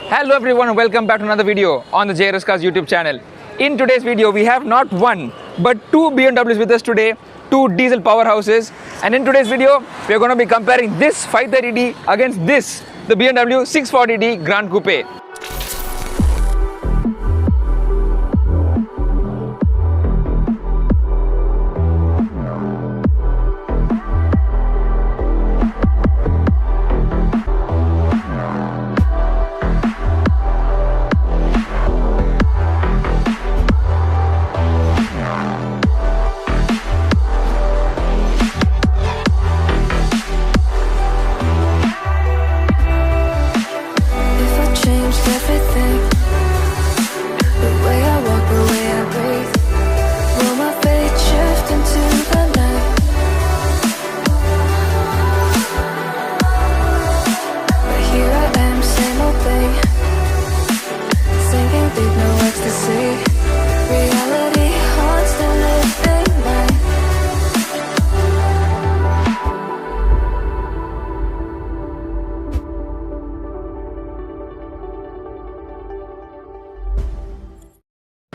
Hello everyone and welcome back to another video on the JRS Cars YouTube channel. In today's video we have not one but two BMWs with us today, two diesel powerhouses, and in today's video we are going to be comparing this 530D against this, the BMW 640D GranCoupe.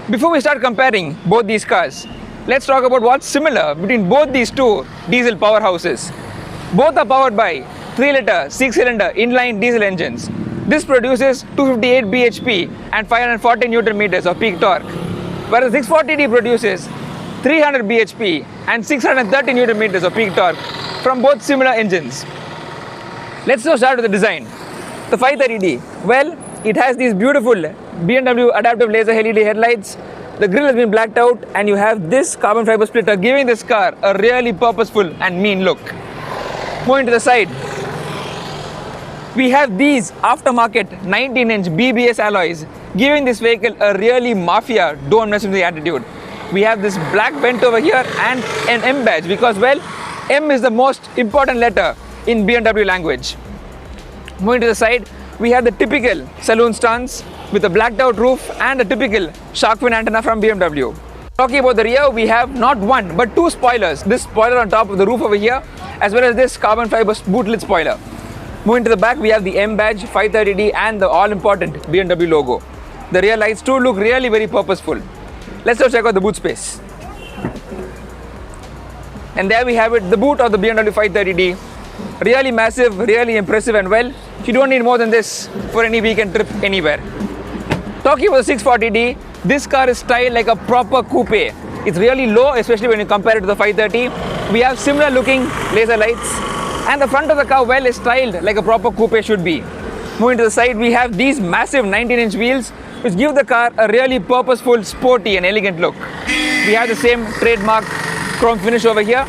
Before we start comparing both these cars, let's talk about what's similar between both these two diesel powerhouses. Both are powered by 3-liter 6-cylinder inline diesel engines. This produces 258 bhp and 540 Newton meters of peak torque, whereas 640D produces 300 bhp and 630 Newton meters of peak torque from both similar engines. Let's now start with the design. The 530D, well, it has these beautiful BMW adaptive laser LED headlights. The grille has been blacked out and you have this carbon fiber splitter giving this car a really purposeful and mean look. Moving to the side, we have these aftermarket 19-inch BBS alloys giving this vehicle a really mafia, don't mess with the attitude. We have this black vent over here and an M badge because, well, M is the most important letter in BMW language. Moving to the side, we have the typical saloon stance with a blacked out roof and a typical shark fin antenna from BMW. Talking about the rear, we have not one but two spoilers. This spoiler on top of the roof over here, as well as this carbon fiber boot lid spoiler. Moving to the back, we have the M badge, 530D and the all-important BMW logo. The rear lights too look really very purposeful. Let's now check out the boot space. And there we have it, the boot of the BMW 530D. Really massive, really impressive, and well, you don't need more than this for any weekend trip anywhere. Talking about the 640D, this car is styled like a proper coupe. It's really low, especially when you compare it to the 530. We have similar looking laser lights, and the front of the car, well, is styled like a proper coupe should be. Moving to the side, we have these massive 19-inch wheels which give the car a really purposeful, sporty and elegant look. We have the same trademark chrome finish over here.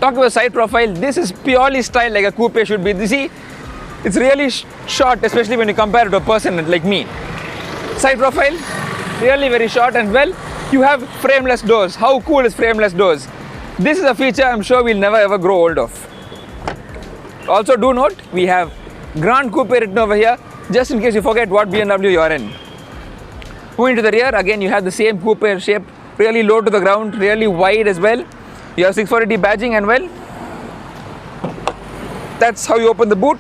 Talking about side profile, this is purely styled like a coupe should be. You see, it's really short, especially when you compare it to a person like me. Side profile, really very short, and well, you have frameless doors. How cool is frameless doors? This is a feature I'm sure we'll never ever grow old of. Also do note, we have GranCoupe written over here, just in case you forget what BMW you're in. Moving to the rear, again you have the same coupe shape, really low to the ground, really wide as well. You have 640D badging, and well, that's how you open the boot.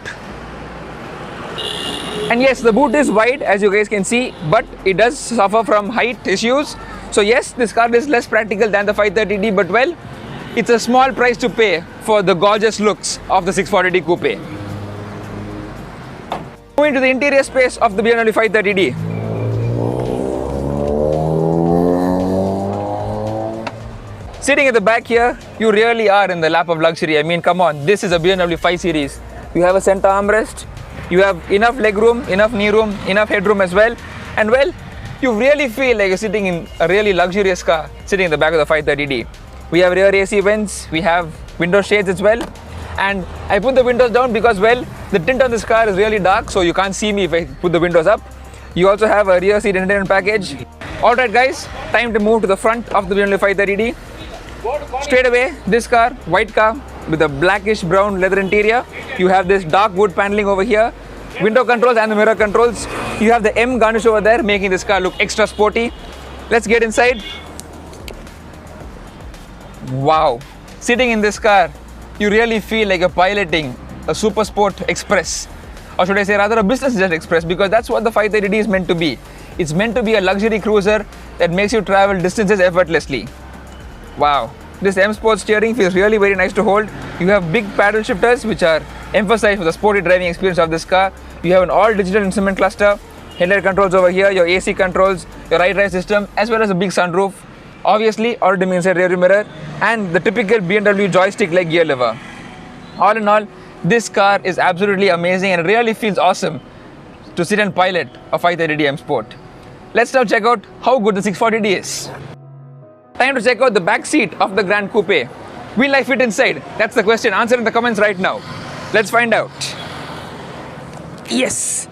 And yes, the boot is wide as you guys can see, but it does suffer from height issues. So yes, this car is less practical than the 530D, but well, it's a small price to pay for the gorgeous looks of the 640D coupe. Moving to the interior space of the BMW 530D. Sitting at the back here, you really are in the lap of luxury. I mean, come on, this is a BMW 5 Series. You have a center armrest, you have enough legroom, enough knee room, enough headroom as well. And well, you really feel like you're sitting in a really luxurious car, sitting in the back of the 530D. We have rear AC vents, we have window shades as well. And I put the windows down because, well, the tint on this car is really dark, so you can't see me if I put the windows up. You also have a rear seat entertainment package. Alright guys, time to move to the front of the BMW 530D. Straight away, this car, white car with a blackish brown leather interior. You have this dark wood paneling over here, window controls and the mirror controls. You have the M garnish over there, making this car look extra sporty. Let's get inside. Wow, sitting in this car, you really feel like you're piloting a Super Sport Express. or should I say rather a business jet express, because that's what the 530D is meant to be. It's meant to be a luxury cruiser that makes you travel distances effortlessly. Wow, this M Sport steering feels really very nice to hold. You have big paddle shifters which are emphasized for the sporty driving experience of this car. You have an all digital instrument cluster, headlight controls over here, your AC controls, your iDrive system, as well as a big sunroof. Obviously, auto-dimming inside rear mirror, and the typical BMW joystick-like gear lever. All in all, this car is absolutely amazing and it really feels awesome to sit and pilot a 530D M Sport. Let's now check out how good the 640D is. Time to check out the back seat of the GranCoupe. Will I fit inside? That's the question. Answer in the comments right now. Let's find out. Yes.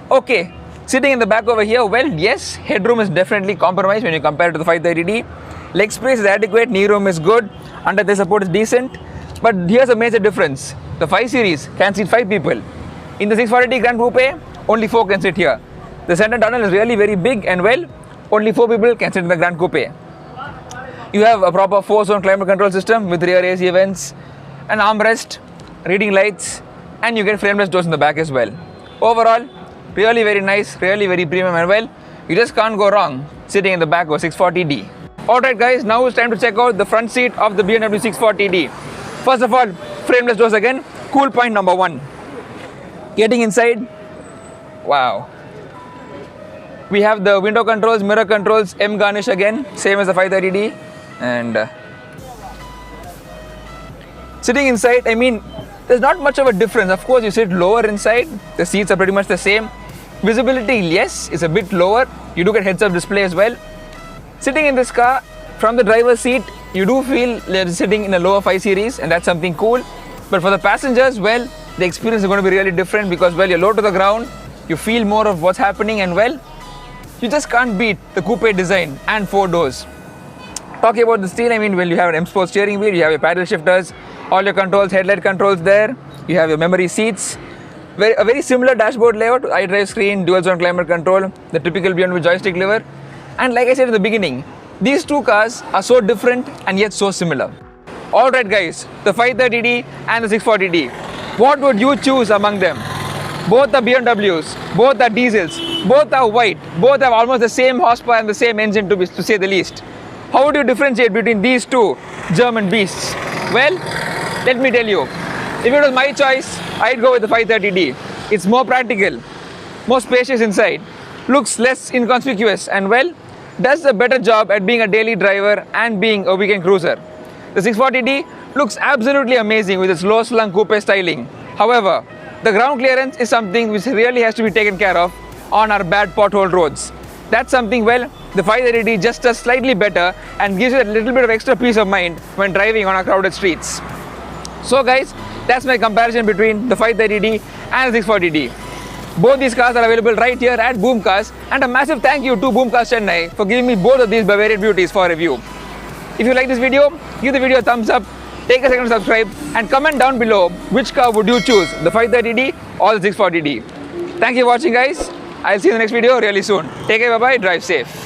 Okay. Sitting in the back over here, well, yes, headroom is definitely compromised when you compare it to the 530D. Leg space is adequate, knee room is good, under the support is decent. But here's a major difference. The 5 Series can seat 5 people. In the 640D GranCoupe, only 4 can sit here. The center tunnel is really very big and well, only 4 people can sit in the GranCoupe. You have a proper 4-zone climate control system with rear AC vents, an armrest, reading lights, and you get frameless doors in the back as well. Overall, really very nice, really very premium and well, you just can't go wrong sitting in the back of 640D. Alright guys, now it's time to check out the front seat of the BMW 640D. First of all, frameless doors again, cool point number 1. Getting inside, wow. We have the window controls, mirror controls, M garnish again, same as the 530D. And sitting inside, I mean, there's not much of a difference. Of course, you sit lower inside, the seats are pretty much the same. Visibility, yes, is a bit lower. You do get heads-up display as well. Sitting in this car, from the driver's seat, you do feel you're sitting in a lower 5 Series, and that's something cool. But for the passengers, well, the experience is going to be really different because, well, you're low to the ground, you feel more of what's happening, and well, you just can't beat the coupe design and 4 doors. Talking about the steering, I mean, well, you have an M Sport steering wheel, you have your paddle shifters, all your controls, headlight controls there, you have your memory seats. A very similar dashboard layout, iDrive screen, dual zone climate control, the typical BMW joystick lever. And like I said in the beginning, these two cars are so different and yet so similar. Alright guys, the 530D and the 640D. What would you choose among them? Both are BMWs, both are diesels, both are white, both have almost the same horsepower and the same engine to say the least. How would you differentiate between these two German beasts? Well, let me tell you. If it was my choice, I'd go with the 530D. It's more practical, more spacious inside, looks less inconspicuous, and well, does a better job at being a daily driver and being a weekend cruiser. The 640D looks absolutely amazing with its low-slung coupe styling. However, the ground clearance is something which really has to be taken care of on our bad pothole roads. That's something, well, the 530D just does slightly better and gives you a little bit of extra peace of mind when driving on our crowded streets. So guys, that's my comparison between the 530D and the 640D. Both these cars are available right here at Boom Cars, and a massive thank you to Boom Cars Chennai for giving me both of these Bavarian beauties for review. If you like this video, give the video a thumbs up, take a second to subscribe, and comment down below which car would you choose, the 530D or the 640D. Thank you for watching guys. I'll see you in the next video really soon. Take care, bye bye, drive safe.